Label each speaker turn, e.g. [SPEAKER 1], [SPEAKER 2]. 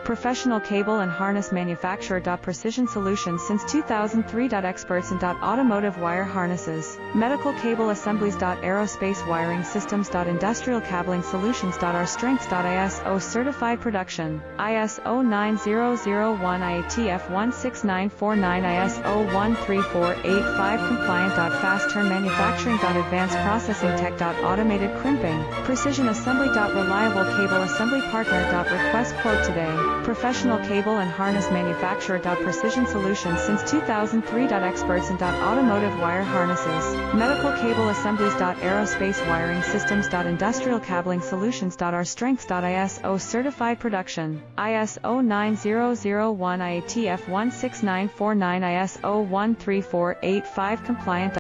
[SPEAKER 1] Professional cable and harness manufacturer. Precision solutions since 2003. Experts in automotive wire harnesses, medical cable assemblies. Aerospace wiring systems. Industrial cabling solutions. Our strengths. ISO certified production, ISO 9001 IATF 16949 ISO 13485 compliant. Fast turn manufacturing. Advanced processing tech. Automated crimping, precision assembly. Reliable cable assembly partner. Request quote today. Professional cable and harness manufacturer. Precision solutions since 2003. Experts in automotive wire harnesses, medical cable assemblies. Aerospace wiring systems. Industrial cabling solutions. Our strengths. ISO certified production, ISO 9001 IATF 16949 ISO 13485 compliant.